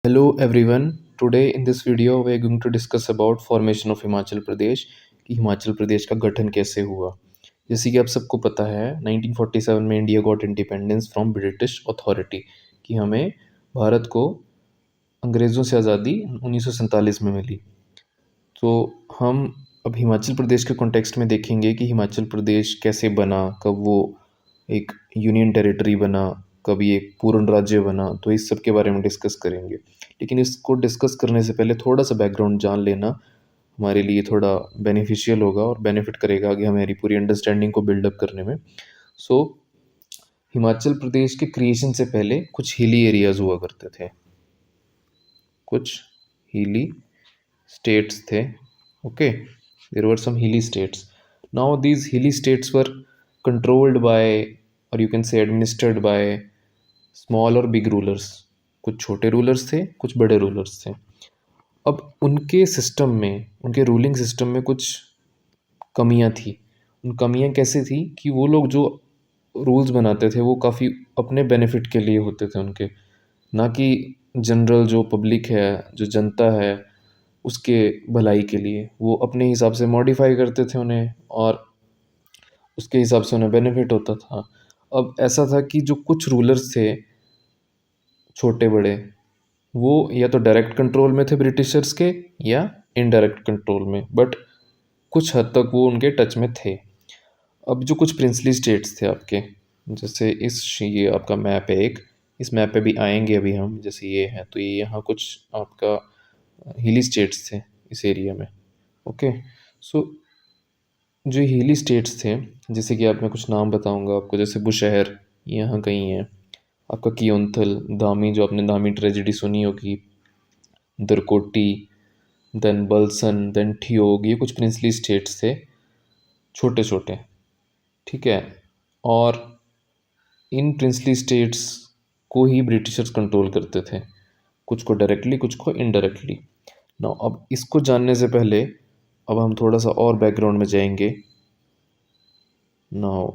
Hello everyone. Today in this video we are going to discuss about formation of Himachal Pradesh कि हिमाचल प्रदेश का गठन कैसे हुआ। जैसे कि आप सबको पता है 1947 में India got independence from British authority कि हमें भारत को अंग्रेज़ों से आज़ादी 1947 में मिली। तो हम अब हिमाचल प्रदेश के कॉन्टेक्स्ट में देखेंगे कि हिमाचल प्रदेश कैसे बना, कब वो एक यूनियन टेरिटरी बना, कब ये एक पूर्ण राज्य बना, तो इस सब के बारे में डिस्कस करेंगे। लेकिन इसको डिस्कस करने से पहले थोड़ा सा बैकग्राउंड जान लेना हमारे लिए थोड़ा बेनिफिशियल होगा और बेनिफिट करेगा आगे हमारी पूरी अंडरस्टैंडिंग को बिल्डअप करने में। सो हिमाचल प्रदेश के क्रिएशन से पहले कुछ हिली एरियाज हुआ करते थे, कुछ हिली स्टेट्स थे। ओके, देयर वर सम हिली स्टेट्स। नाउ दीज हिली स्टेट्स वर कंट्रोल्ड बाय और you can say administered by small और बिग रूलर्स। कुछ छोटे रूलर्स थे, कुछ बड़े रूलर्स थे। अब उनके सिस्टम में, उनके रूलिंग सिस्टम में कुछ कमियां थी। उन कमियां कैसे थी कि वो लोग जो रूल्स बनाते थे वो काफ़ी अपने बेनिफिट के लिए होते थे उनके, ना कि जनरल जो पब्लिक है, जो जनता है, उसके भलाई के लिए। वो अपने हिसाब से मॉडिफाई करते थे उन्हें और उसके हिसाब से उन्हें बेनिफिट होता था। अब ऐसा था कि जो कुछ रूलर्स थे छोटे बड़े, वो या तो डायरेक्ट कंट्रोल में थे ब्रिटिशर्स के या इनडायरेक्ट कंट्रोल में, बट कुछ हद तक वो उनके टच में थे। अब जो कुछ प्रिंसली स्टेट्स थे आपके, जैसे ये आपका मैप है एक, इस मैप पे भी आएंगे अभी हम। जैसे ये है तो ये यहाँ कुछ आपका हिली स्टेट्स थे इस एरिया में। ओके, सो जो हिली स्टेट्स थे, जैसे कि आप मैं कुछ नाम बताऊंगा आपको, जैसे बुशहर यहाँ कहीं है, आपका कियोंथल, दामी, जो आपने दामी ट्रेजिडी सुनी होगी, दरकोटी, देन बल्सन, देन ठियोग, ये कुछ प्रिंसली स्टेट्स थे, छोटे छोटे। ठीक है, और इन प्रिंसली स्टेट्स को ही ब्रिटिशर्स कंट्रोल करते थे, कुछ को डायरेक्टली, कुछ को इनडायरेक्टली। ना अब इसको जानने से पहले अब हम थोड़ा सा और बैकग्राउंड में जाएंगे। नाउ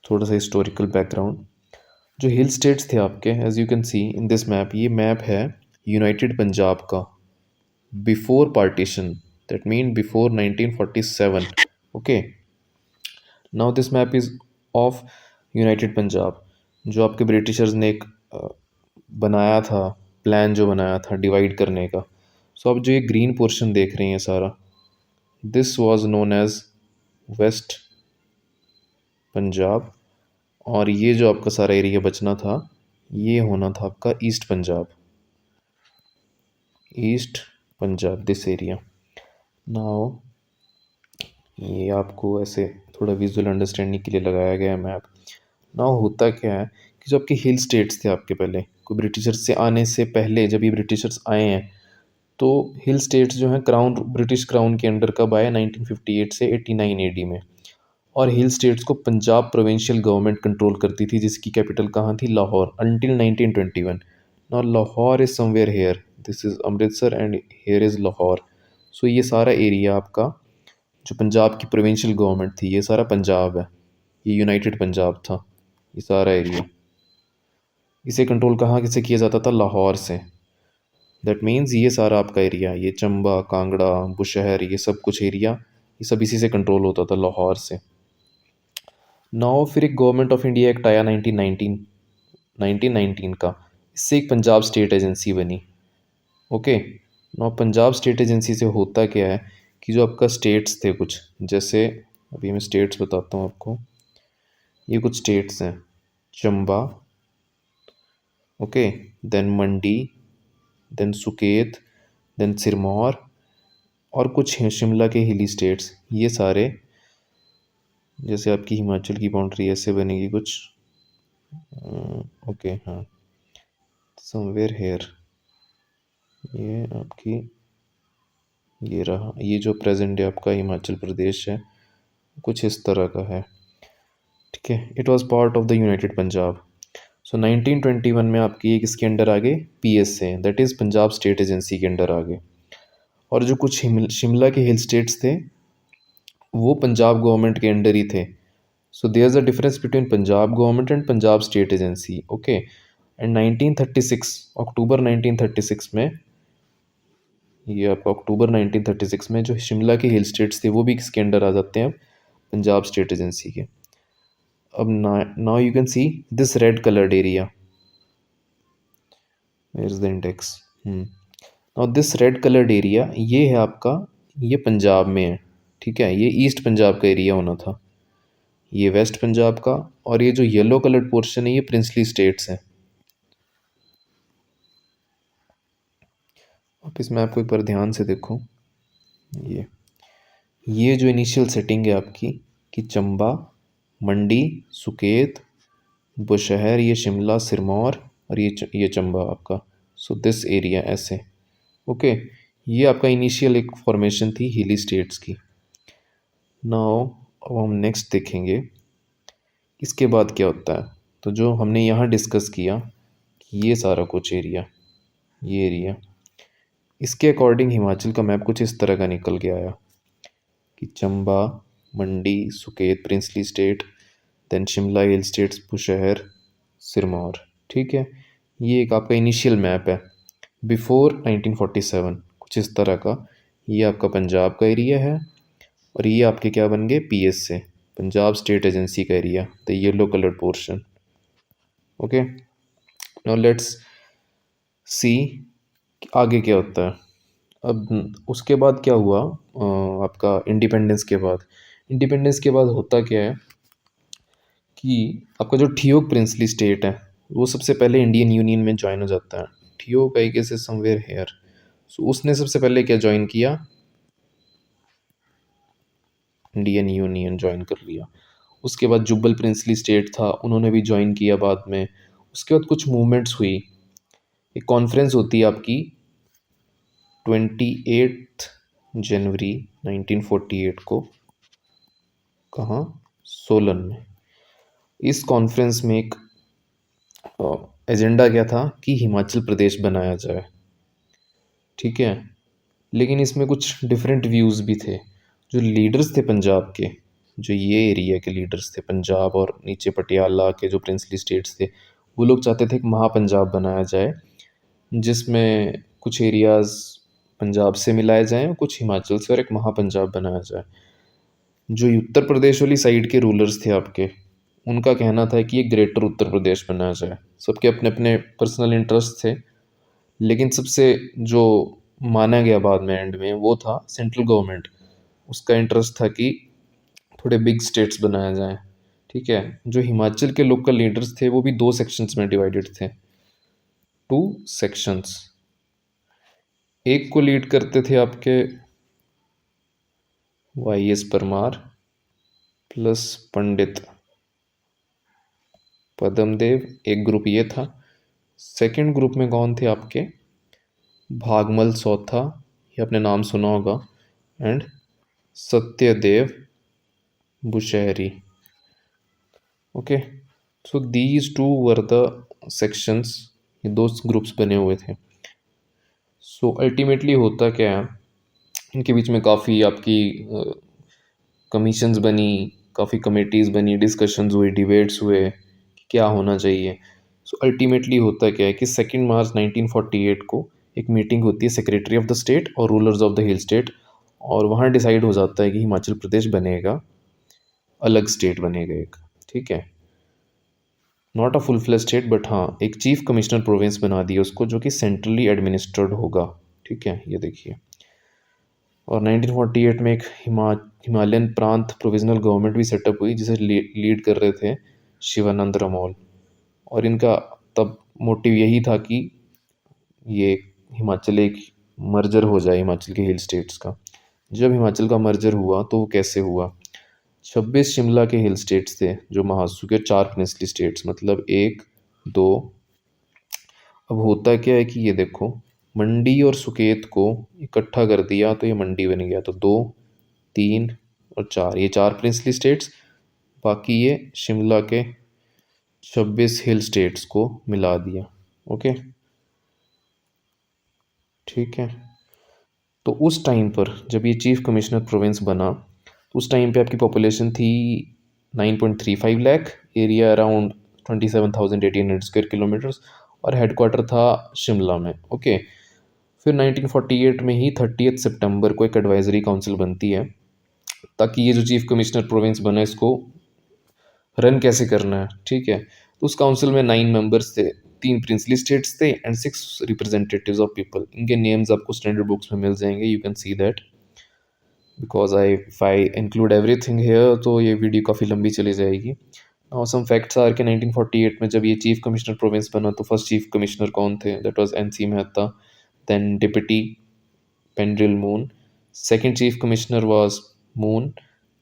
थोड़ा सा हिस्टोरिकल बैकग्राउंड। जो हिल स्टेट्स थे आपके, as you can see in this map, ये मैप है यूनाइटेड पंजाब का before partition, that mean before 1947। Okay, now this map is of united Punjab, जो आपके ब्रिटिशर्स ने एक बनाया था, प्लान जो बनाया था डिवाइड करने का। सो अब जो ये ग्रीन पोर्शन देख रहे हैं सारा, this was known as West Punjab, और ये जो आपका सारा एरिया बचना था ये होना था आपका east Punjab, east Punjab, this area. Now ये आपको ऐसे थोड़ा विजुअल अंडरस्टैंडिंग के लिए लगाया गया है मैप। नाउ होता क्या है कि जो आपके हिल स्टेट्स थे आपके, पहले कोई ब्रिटिशर्स से आने से पहले, जब ये ब्रिटिशर्स आए हैं, तो हिल स्टेट्स जो हैं क्राउन, ब्रिटिश क्राउन के अंडर कब आए, 1958 से 89 एडी में। और हिल स्टेट्स को पंजाब प्रोविंशियल गवर्नमेंट कंट्रोल करती थी, जिसकी कैपिटल कहाँ थी, Lahore, until 1921। Now Lahore is somewhere here, this is Amritsar and here is Lahore. So ये सारा एरिया आपका जो पंजाब की प्रोविंशियल गवर्नमेंट थी, ये सारा पंजाब है, ये यूनाइटेड पंजाब था, ये सारा एरिया। इसे कंट्रोल कहाँ से किया जाता था, लाहौर से। दैट मीन्स ये सारा आपका एरिया, ये चंबा, कांगड़ा, बुशहर, ये सब कुछ एरिया, ये सब इसी से कंट्रोल होता था, लाहौर से। नाउ फिर एक गवर्नमेंट ऑफ इंडिया एक्ट आया 1919 का, इससे एक पंजाब स्टेट एजेंसी बनी। Okay, now Punjab state agency से होता क्या है कि जो आपका स्टेट्स थे कुछ, जैसे अभी मैं स्टेट्स बताता हूँ आपको, ये कुछ स्टेट्स हैं, चंबा, ओके, देन मंडी, देन सुकेत, देन सिरमौर, और कुछ हैं शिमला के हिली स्टेट्स। ये सारे, जैसे आपकी हिमाचल की बाउंड्री ऐसे बनेगी कुछ, ओके, हाँ, समवेयर हेयर, ये आपकी, ये रहा, ये जो प्रेजेंट है आपका हिमाचल प्रदेश है, कुछ इस तरह का है। ठीक है, it was part of the united Punjab. So 1921 में आपकी एक इसके अंडर आ गए PSA, that is Punjab state agency के अंडर आ गए। और जो कुछ शिमला के हिल स्टेट्स थे वो पंजाब गवर्नमेंट के अंडर ही थे। So there is a difference between Punjab government and Punjab state agency. Okay, and 1936 October 1936 में, ये आपका अक्टूबर 1936 में जो शिमला के हिल स्टेट्स थे वो भी किसके अंडर आ जाते हैं, पंजाब स्टेट एजेंसी के। अब now you can see this red coloured area, where is the index, now this red coloured area ये है आपका, ये पंजाब में है, ठीक है, ये ईस्ट पंजाब का एरिया होना था, ये वेस्ट पंजाब का, और ये जो येलो कलर्ड पोर्शन है ये प्रिंसली स्टेट्स है। आप इसमें आपको एक बार ध्यान से देखो, ये जो इनिशियल सेटिंग है आपकी कि चंबा, मंडी, सुकेत, बुशहर, ये शिमला, सिरमौर, और ये चंबा आपका, सो दिस एरिया ऐसे, ओके, ये आपका इनिशियल एक फॉर्मेशन थी हिली स्टेट्स की। नाउ अब हम नेक्स्ट देखेंगे इसके बाद क्या होता है। तो जो हमने यहाँ डिस्कस किया कि ये सारा कुछ एरिया, ये एरिया, इसके अकॉर्डिंग हिमाचल का मैप कुछ इस तरह का निकल के आया कि Chamba, Mandi, Suket princely state, then Shimla hill states, Bushahr, Sirmaur, ठीक है। ये एक आपका इनिशियल मैप है बिफोर 1947, कुछ इस तरह का। ये आपका पंजाब का एरिया है और ये आपके क्या बन गए, पीएस से, पंजाब स्टेट एजेंसी का area, the yellow coloured portion, okay. Now let's see आगे क्या होता है। अब उसके बाद क्या हुआ, आपका इंडिपेंडेंस के बाद होता क्या है कि आपका जो ठियोग प्रिंसली स्टेट है वो सबसे पहले इंडियन यूनियन में ज्वाइन हो जाता है। Theog I guess is somewhere here, so उसने सबसे पहले क्या ज्वाइन किया, इंडियन यूनियन ज्वाइन कर लिया। उसके बाद जुब्बल प्रिंसली स्टेट था, उन्होंने भी ज्वाइन किया बाद में। उसके बाद कुछ मूवमेंट्स हुई, एक कॉन्फ्रेंस होती है आपकी 28 जनवरी 1948 को, कहाँ, सोलन में। इस कॉन्फ्रेंस में एक एजेंडा क्या था कि हिमाचल प्रदेश बनाया जाए, ठीक है। लेकिन इसमें कुछ डिफरेंट व्यूज़ भी थे। जो लीडर्स थे पंजाब के, जो ये एरिया के लीडर्स थे पंजाब और नीचे पटियाला के जो प्रिंसली स्टेट्स थे, वो लोग चाहते थे कि महापंजाब बनाया जाए, जिसमें कुछ एरियाज़ पंजाब से मिलाए जाएं और कुछ हिमाचल से, और एक महापंजाब बनाया जाए। जो उत्तर प्रदेश वाली साइड के रूलर्स थे आपके, उनका कहना था कि ये ग्रेटर उत्तर प्रदेश बनाया जाए। सबके अपने अपने पर्सनल इंटरेस्ट थे, लेकिन सबसे जो माना गया बाद में एंड में वो था सेंट्रल गवर्नमेंट, उसका इंटरेस्ट था कि थोड़े बिग स्टेट्स बनाया जाए, ठीक है। जो हिमाचल के लोकल लीडर्स थे वो भी दो सेक्शंस में डिवाइडेड थे, टू सेक्शंस। एक को लीड करते थे आपके वाई.एस. परमार प्लस पंडित पद्मदेव, एक ग्रुप ये था। सेकंड ग्रुप में कौन थे आपके, भागमल चौथा, ये आपने नाम सुना होगा, and Satyadev Bushahri, okay. So these two were the sections, ये दो ग्रुप्स बने हुए थे। सो अल्टीमेटली होता क्या है, इनके बीच में काफ़ी आपकी कमीशंस बनी, काफ़ी कमेटीज़ बनी, डिस्कशंस हुई, डिबेट्स हुए कि क्या होना चाहिए। सो अल्टीमेटली होता क्या है कि 2 मार्च 1948 को एक मीटिंग होती है सेक्रेटरी ऑफ द स्टेट और rulers of the hill state, और वहाँ डिसाइड हो जाता है कि हिमाचल प्रदेश बनेगा, अलग स्टेट बनेगा एक, ठीक है। Not a full fledge state, but हाँ एक चीफ कमिश्नर प्रोविंस बना दिया उसको, जो कि सेंट्रली एडमिनिस्ट्रेड होगा, ठीक है, ये देखिए। और 1948 में एक हिमालयन प्रांत प्रोविजनल गवर्नमेंट भी सेटअप हुई, जिसे लीड कर रहे थे शिवानंद रमोल। और इनका तब मोटिव यही था कि ये हिमाचल एक मर्जर हो जाए हिमाचल के हिल स्टेट्स का। जब हिमाचल का मर्जर हुआ तो वो कैसे हुआ, 26 शिमला के हिल स्टेट्स थे जो महासू के, 4 प्रिंसली स्टेट्स, मतलब 1 2। अब होता क्या है कि ये देखो, मंडी और सुकेत को इकट्ठा कर दिया तो ये मंडी बन गया, तो 2 3 और 4, ये 4 प्रिंसली स्टेट्स, बाकी ये शिमला के 26 हिल स्टेट्स को मिला दिया, ओके, ठीक है। तो उस टाइम पर जब ये चीफ कमिश्नर प्रोविंस बना, तो उस टाइम पे आपकी पॉपुलेशन थी 9.35 lakh, area around 27,800 square kilometres, और हेडक्वार्टर था शिमला में। ओके, फिर 1948 में ही 30 सितंबर को एक एडवाइजरी काउंसिल बनती है, ताकि ये जो चीफ कमिश्नर प्रोविंस बना इसको रन कैसे करना है। ठीक है, तो उस काउंसिल में 9 मेंबर्स थे, 3 प्रिंसली स्टेट्स थे एंड 6 रिप्रेजेंटेटिव्स ऑफ पीपल। इनके नेम्स आपको स्टैंडर्ड बुक्स में मिल जाएंगे, you can see that, because I include everything here तो ये वीडियो काफ़ी लंबी चली जाएगी। नाउ सम फैक्ट्स आर कि 1948 में जब ये चीफ कमिश्नर प्रोविंस बना तो फर्स्ट चीफ कमिश्नर कौन थे, that was N C Mehta, then deputy Pendrill Moon, second chief commissioner was Moon,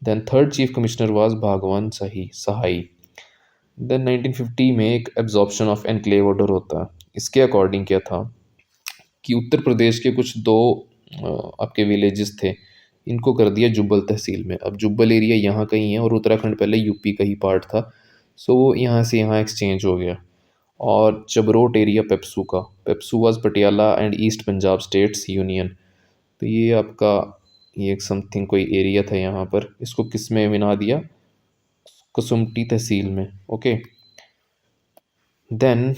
then third chief commissioner was Bhagwan Sahai. Then 1950 में एक एब्जॉर्प्शन ऑफ एनक्लेव ऑर्डर होता है। इसके अकॉर्डिंग क्या था कि उत्तर प्रदेश के कुछ दो आपके विलेजेस थे, इनको कर दिया जुब्बल तहसील में। अब जुब्बल एरिया यहाँ कहीं है और उत्तराखंड पहले यूपी का ही पार्ट था, सो वो यहाँ से यहाँ एक्सचेंज हो गया। और चबरोट एरिया पेप्सू का, PEPSU was Patiala and east Punjab states union. तो ये आपका ये एक समथिंग कोई एरिया था यहाँ पर, इसको किस में बना दिया, कसुमटी तहसील में। Okay, then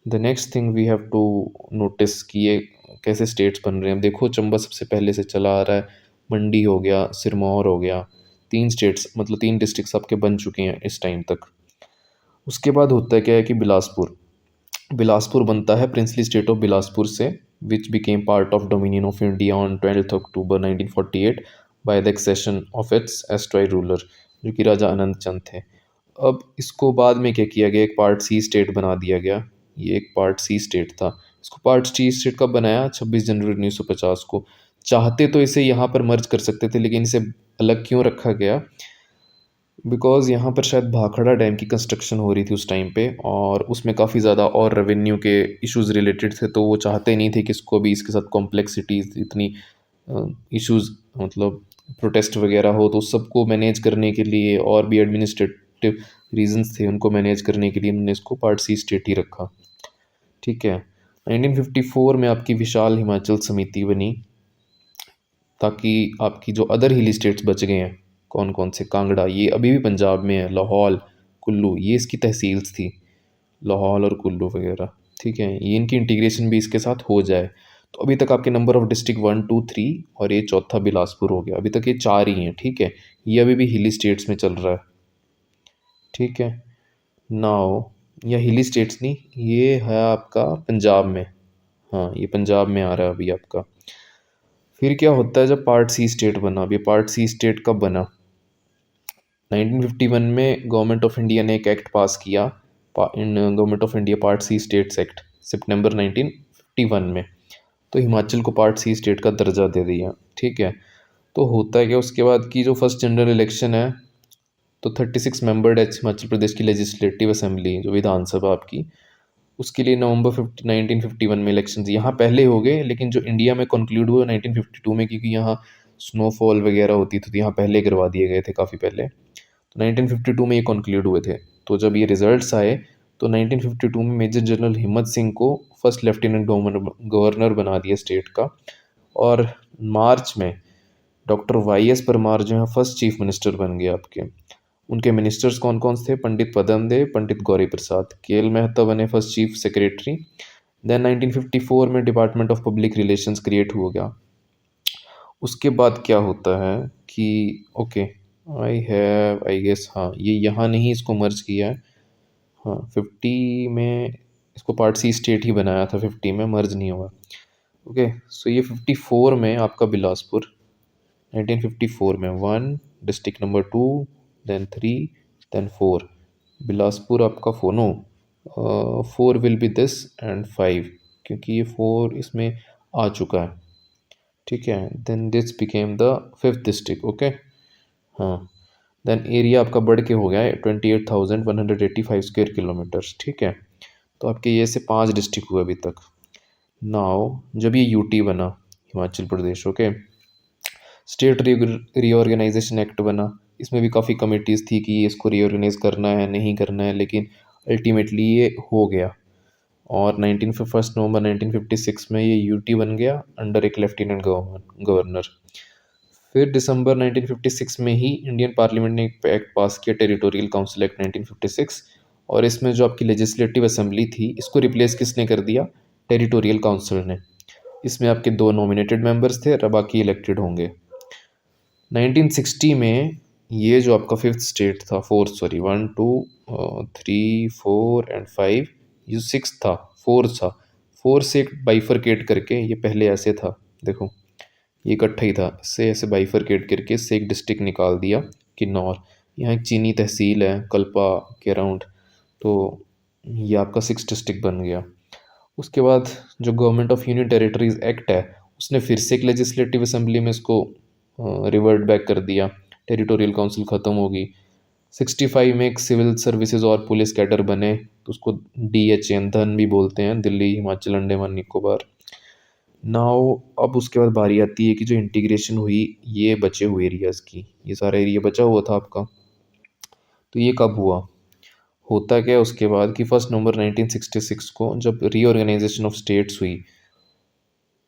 the next thing we have to notice कि ये कैसे स्टेट्स बन रहे हैं। देखो चंबा सबसे पहले से चला आ रहा है, मंडी हो गया, सिरमौर हो गया, 3 स्टेट्स मतलब 3 डिस्ट्रिक्ट्स आपके बन चुके हैं इस टाइम तक। उसके बाद होता है क्या है कि बिलासपुर, बिलासपुर बनता है प्रिंसली स्टेट ऑफ बिलासपुर से, which became part of dominion of India on 12 October 1948 by the accession of its erstwhile ruler, जो कि राजा आनंद चंद थे। अब इसको बाद में क्या किया गया, एक पार्ट सी स्टेट बना दिया गया। ये एक पार्ट सी स्टेट था, इसको पार्ट सी स्टेट कब बनाया, 26 जनवरी 1950 को। चाहते तो इसे यहाँ पर मर्ज कर सकते थे, लेकिन इसे अलग क्यों रखा गया, बिकॉज़ यहाँ पर शायद भाखड़ा डैम की कंस्ट्रक्शन हो रही थी उस टाइम पे, और उसमें काफ़ी ज़्यादा और रेवेन्यू के इश्यूज़ रिलेटेड थे, तो वो चाहते नहीं थे कि इसको भी इसके साथ कॉम्प्लेक्सिटीज़ इतनी इश्यूज़ मतलब प्रोटेस्ट वगैरह हो, तो उस सबको मैनेज करने के लिए और भी एडमिनिस्ट्रेटिव रीजंस थे उनको मैनेज करने के लिए, उन्होंने इसको पार्ट सी स्टेट ही रखा। ठीक है, 1954 में आपकी विशाल हिमाचल समिति बनी, ताकि आपकी जो अदर हिली स्टेट्स बच गए हैं, कौन कौन से, कांगड़ा ये अभी भी पंजाब में है, लाहौल, कुल्लू ये इसकी तहसील्स थी, लाहौल और कुल्लू वगैरह। ठीक है, ये इनकी इंटीग्रेशन भी इसके साथ हो जाए। तो अभी तक आपके नंबर ऑफ डिस्ट्रिक्ट 1 2 3 और ये चौथा बिलासपुर हो गया, अभी तक ये 4 ही हैं। ठीक है, ये अभी भी हिली स्टेट्स में चल रहा है। ठीक है, नाउ या हिली स्टेट्स नहीं, ये है आपका पंजाब में, हाँ ये पंजाब में आ रहा है अभी आपका। फिर क्या होता है जब पार्ट सी स्टेट बना, अभी पार्ट सी स्टेट कब बना, 1951 में गवर्नमेंट ऑफ इंडिया ने एक एक्ट पास किया, in government of India part C states act, सितंबर 1951 में। तो हिमाचल को पार्ट सी स्टेट का दर्जा दे दिया। ठीक है, तो होता है कि उसके बाद की जो फर्स्ट जनरल इलेक्शन है, तो 36 मेंबर्ड है हिमाचल प्रदेश की लेजिस्लेटिव असेंबली, जो विधानसभा आपकी, उसके लिए नवंबर 1951 में इलेक्शन यहाँ पहले हो गए, लेकिन जो इंडिया में कंक्लूड हुए 1952 में, क्योंकि यहाँ स्नोफॉल वगैरह होती थी तो यहाँ पहले करवा दिए गए थे काफ़ी पहले, तो 1952 में ये कंक्लूड हुए थे। तो जब ये रिजल्ट्स आए तो 1952 में मेजर जनरल हिम्मत सिंह को फर्स्ट लेफ्टिनेंट गवर्नर बना दिया स्टेट का, और मार्च में डॉक्टर वाई एस परमार जो है फर्स्ट चीफ मिनिस्टर बन गए आपके। उनके मिनिस्टर्स कौन कौन थे, पंडित पदम देव, पंडित गौरी प्रसाद, के एल मेहता बने फर्स्ट चीफ सेक्रेटरी। देन 1954 में department of public relations create हो गया। उसके बाद क्या होता है कि ओके आई गेस, हाँ ये यहाँ नहीं इसको मर्ज किया है, हाँ 50 में इसको पार्ट सी स्टेट ही बनाया था, 50 में मर्ज नहीं हुआ। ओके, सो ये 54 में आपका बिलासपुर, 1954 में 1 district number 2 then 3 then 4, Bilaspur आपका फोनो 4 विल बी दिस एंड 5, क्योंकि ये 4 इसमें आ चुका है। ठीक है, then this became the 5th district. Okay, हाँ देन एरिया आपका बढ़ के हो गया है 28,185 स्क्वायर किलोमीटर्स। ठीक है, तो आपके ये से 5 डिस्ट्रिक्ट हुए अभी तक। नाउ जब ये यूटी बना Himachal Pradesh, okay, state reorganisation act बना, इसमें भी काफ़ी कमिटीज़ थी कि इसको रीऑर्गेनाइज करना है नहीं करना है, लेकिन अल्टीमेटली ये हो गया, और 1 नवंबर 1956 में ये यूटी बन गया अंडर एक लेफ्टिनेंट गवर्नर। फिर दिसंबर 1956 में ही इंडियन पार्लियामेंट ने एक एक्ट पास किया, टेरिटोरियल काउंसिल एक्ट 1956, और इसमें जो आपकी लेजिस्लेटिव असेंबली थी इसको रिप्लेस किसने कर दिया? टेरिटोरियल काउंसिल ने। इसमें आपके 2 नॉमिनेटेड मेंबर्स थे और बाकी इलेक्टेड होंगे। 1960 में ये जो आपका फिफ्थ स्टेट था, फोर्थ सॉरी, 1 2 3 4 एंड 5, ये सिक्स था, फोर्थ था। फोर से एक बाइफरकेट करके, ये पहले ऐसे था, देखो ये इकट्ठा ही था, इससे ऐसे बाइफरकेट करके इससे एक डिस्ट्रिक्ट निकाल दिया किन्नौर। यहाँ एक चीनी तहसील है कल्पा के अराउंड, तो ये आपका सिक्स डिस्ट्रिक्ट बन गया। उसके बाद जो government of union territories act है, उसने फिर से एक लेजिस्लेटिव असेंबली में इसको रिवर्ट बैक कर दिया, टेरिटोरियल काउंसिल ख़त्म होगी। 65 में एक सिविल सर्विसेज और पुलिस कैडर बने, तो उसको DHN धन भी बोलते हैं, दिल्ली हिमाचल अंडमान निकोबार। नाउ अब उसके बाद बारी आती है कि जो इंटीग्रेशन हुई ये बचे हुए एरियाज़ की, ये सारा एरिया बचा हुआ था आपका, तो ये कब हुआ? होता क्या है उसके बाद कि 1 नवंबर 1966 को जब रीऑर्गेनाइजेशन ऑफ स्टेट्स हुई,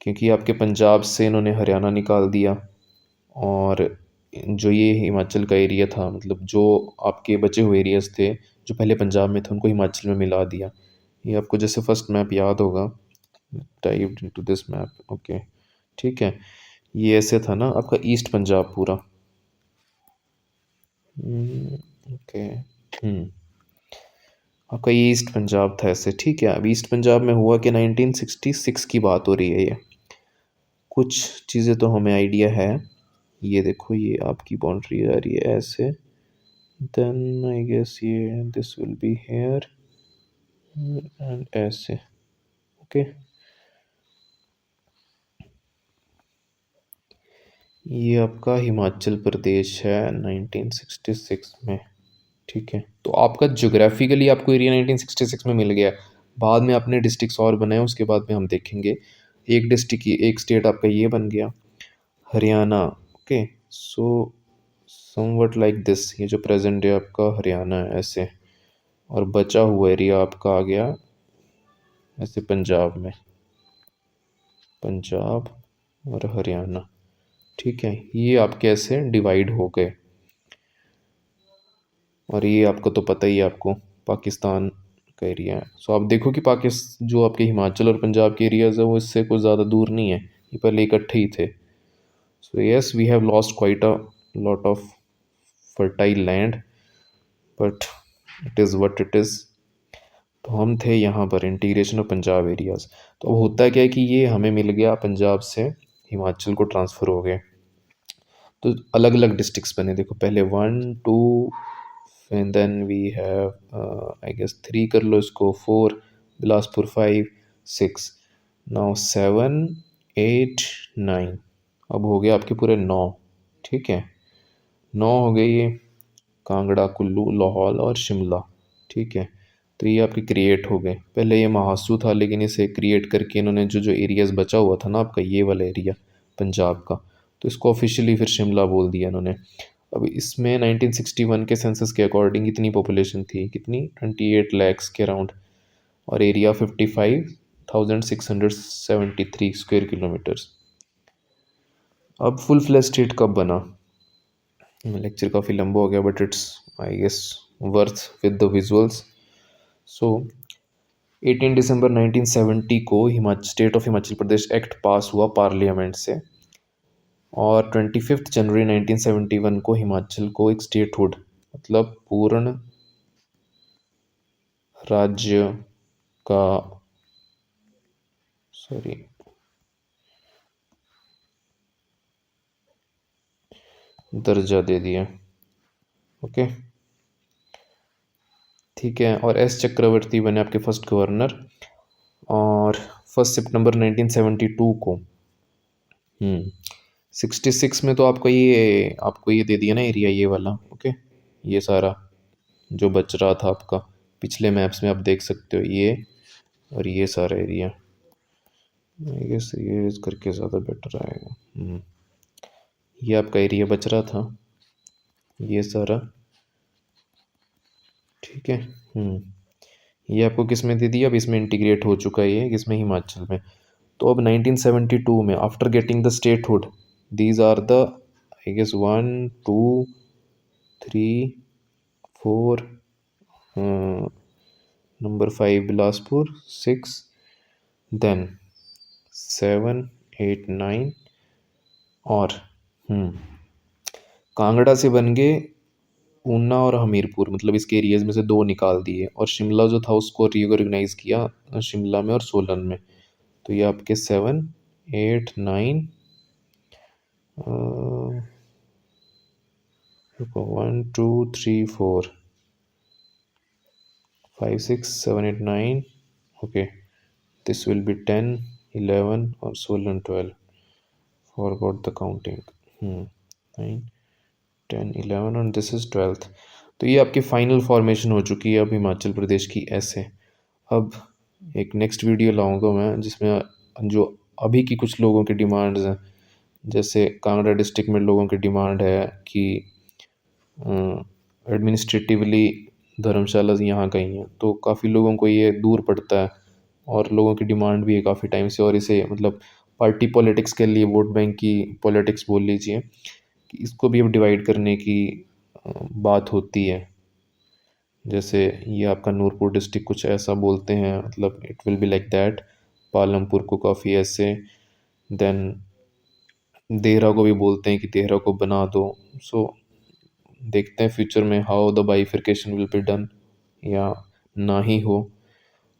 क्योंकि आपके पंजाब से इन्होंने हरियाणा निकाल दिया, और जो ये हिमाचल का एरिया था, मतलब जो आपके बचे हुए एरियाज थे जो पहले पंजाब में थे, उनको हिमाचल में मिला दिया। ये आपको जैसे फर्स्ट मैप याद होगा, typed into this map, okay ठीक है। ये ऐसे था ना आपका ईस्ट पंजाब पूरा, ओके, आपका ये ईस्ट पंजाब था ऐसे, ठीक है। अब ईस्ट पंजाब में हुआ कि 1966 की बात हो रही है, ये कुछ चीज़ें तो हमें आइडिया है। ये देखो, ये आपकी बाउंड्री आ रही है ऐसे, देन आई गेस ये this will be here and ऐसे, ओके। ये आपका हिमाचल प्रदेश है 1966 में, ठीक है। तो आपका ज्योग्राफिकली आपको एरिया 1966 में मिल गया। बाद में आपने डिस्ट्रिक्ट्स और बनाए, उसके बाद में हम देखेंगे। एक डिस्ट्रिक्ट, एक स्टेट आपका ये बन गया Haryana, okay. So somewhat like this, ये जो प्रेजेंट है आपका हरियाणा है ऐसे, और बचा हुआ एरिया आपका आ गया ऐसे पंजाब में, पंजाब और हरियाणा, ठीक है। ये आपके ऐसे डिवाइड हो गए, और ये आपको तो पता ही है, आपको पाकिस्तान का एरिया है। सो आप देखो कि पाकिस्तान जो आपके हिमाचल और पंजाब के एरियाज़ है वो इससे कोई ज़्यादा दूर नहीं है, ये पहले इकट्ठे ही थे। So yes, we have lost quite a lot of fertile land, but it is what it is. तो हम थे यहाँ पर इंटीग्रेशन ऑफ पंजाब एरियाज़। तो अब होता क्या है कि ये हमें मिल गया, पंजाब से हिमाचल को ट्रांसफ़र हो गए, तो अलग अलग डिस्ट्रिक्ट्स बने। देखो पहले 1 2 and then we have I guess 3 कर लो इसको, 4 बिलासपुर, 5 6, नाउ 7 8 9, अब हो गया आपके पूरे 9, ठीक है। 9 हो गए ये, कांगड़ा, कुल्लू, लाहौल और शिमला, ठीक है। तो ये आपके क्रिएट हो गए। पहले ये महासू था, लेकिन इसे क्रिएट करके इन्होंने जो जो एरियाज़ बचा हुआ था ना आपका ये वाला एरिया पंजाब का, तो इसको ऑफिशियली फिर शिमला बोल दिया इन्होंने। अब इसमें 1961 के सेंसस के अकॉर्डिंग इतनी पॉपुलेशन थी, कितनी, 28 लैक्स के अराउंड, और एरिया 55,673 स्क्वायर किलोमीटर्स। अब फुल फ्लैश स्टेट कब बना? लेक्चर काफ़ी लंबा हो गया, but it's I guess worth with the visuals. So 18 दिसंबर 1970 को Himachal state of Himachal Pradesh act pass हुआ पार्लियामेंट से, और 25 जनवरी 1971 को हिमाचल को एक स्टेटहुड, मतलब पूर्ण राज्य का, सॉरी, दर्जा दे दिया, ओके ठीक है। और एस चक्रवर्ती बने आपके फर्स्ट गवर्नर, और 1 सितंबर 1972 को 66 में तो आपको ये दे दिया ना एरिया, ये वाला, ओके। ये सारा जो बच रहा था आपका, पिछले मैप्स में आप देख सकते हो, ये और ये सारा एरिया, आई गेस ये करके ज़्यादा बेटर आएगा। ये आपका एरिया बच रहा था, ये सारा, ठीक है। ये आपको किस में दे दिया? अब इसमें इंटीग्रेट हो चुका है ये, किसमें, हिमाचल में। तो अब 1972 में after getting the statehood, these are the I guess 1 2 3 4 number 5 Bilaspur 6, then 7, 8, 9 और कांगड़ा से बन गए ऊना और हमीरपुर, मतलब इसके एरियाज में से दो निकाल दिए, और शिमला जो था उसको रीऑर्गेनाइज किया शिमला में और सोलन में। तो ये आपके 7, 8, 9, 1, 2, 3, 4, 5, 6, 7, 8, 9, okay, this will be 10, 11 or Solan 12, forgot the counting. 9, 10, 11 and this is 12th। तो ये आपकी फाइनल फॉर्मेशन हो चुकी है अब हिमाचल प्रदेश की ऐसे। अब एक नेक्स्ट वीडियो लाऊंगा मैं जिसमें जो अभी की कुछ लोगों की डिमांड्स हैं, जैसे कांगड़ा डिस्ट्रिक्ट में लोगों की डिमांड है कि एडमिनिस्ट्रेटिवली धर्मशाला यहाँ का ही है, तो काफ़ी लोगों को ये दूर पड़ता है और लोगों की डिमांड भी है काफ़ी टाइम से, और इसे मतलब पार्टी पॉलिटिक्स के लिए, वोट बैंक की पॉलिटिक्स बोल लीजिए, कि इसको भी अब डिवाइड करने की बात होती है। जैसे ये आपका नूरपुर डिस्ट्रिक्ट कुछ ऐसा बोलते हैं, मतलब it will be like that, Palampur को काफ़ी ऐसे, देन देहरा को भी बोलते हैं कि देहरा को बना दो। सो देखते हैं फ्यूचर में how the बाइफिकेशन will be done या ना ही हो।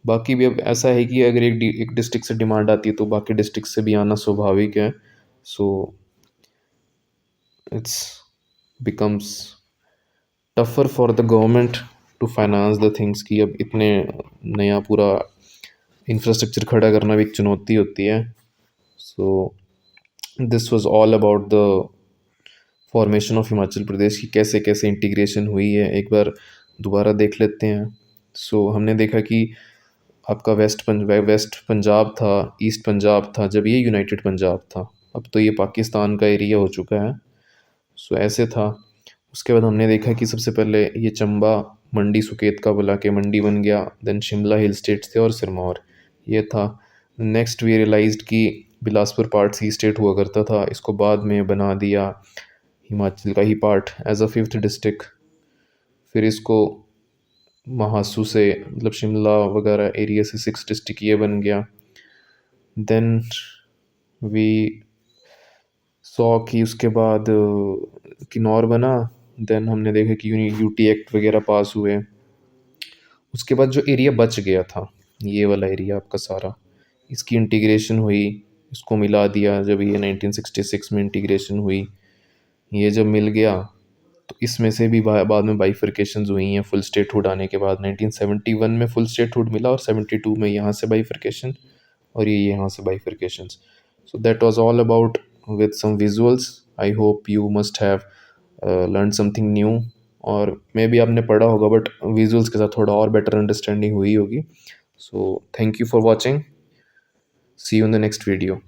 बाकी भी अब ऐसा है कि अगर एक डिस्ट्रिक्ट से डिमांड आती है तो बाकी डिस्ट्रिक्ट से भी आना स्वाभाविक है। So it's becomes tougher for the government to finance the things, कि अब इतने नया पूरा इंफ्रास्ट्रक्चर खड़ा करना भी एक चुनौती होती है। So this was all about the formation of Himachal Pradesh की कैसे कैसे इंटीग्रेशन हुई है, एक बार दोबारा देख लेते हैं। सो हमने देखा कि आपका वेस्ट पंजाब था, ईस्ट पंजाब था जब ये यूनाइटेड पंजाब था, अब तो ये पाकिस्तान का एरिया हो चुका है। सो ऐसे था। उसके बाद हमने देखा कि सबसे पहले ये चंबा मंडी सुकेत का बुला के मंडी बन गया, देन शिमला हिल स्टेट्स थे और सिरमौर ये था। नेक्स्ट वी रियलाइज्ड कि बिलासपुर पार्ट सी स्टेट हुआ करता था, इसको बाद में बना दिया हिमाचल का ही part as a 5th district. फिर इसको महासू से, मतलब शिमला वगैरह एरिया से 6th डिस्ट्रिक्ट ये बन गया। देन वी सॉ कि उसके बाद किन्नौर बना, देन हमने देखा कि यूटी एक्ट वगैरह पास हुए। उसके बाद जो एरिया बच गया था, ये वाला एरिया आपका सारा, इसकी इंटीग्रेशन हुई, इसको मिला दिया जब ये 1966 में इंटीग्रेशन हुई। ये जब मिल गया तो इसमें से भी बाद में बाइफर्केशंस हुई हैं फुल स्टेटहुड आने के बाद। 1971 में फुल स्टेटहुड मिला और 72 में यहाँ से बाइफर्केशन और ये यहाँ से bifurcations. So that was all about with some visuals. I hope you must have learn something new, और मे बी आपने पढ़ा होगा बट विजुअल्स के साथ थोड़ा और बेटर अंडरस्टैंडिंग हुई होगी। So thank you for watching, see you in the next video.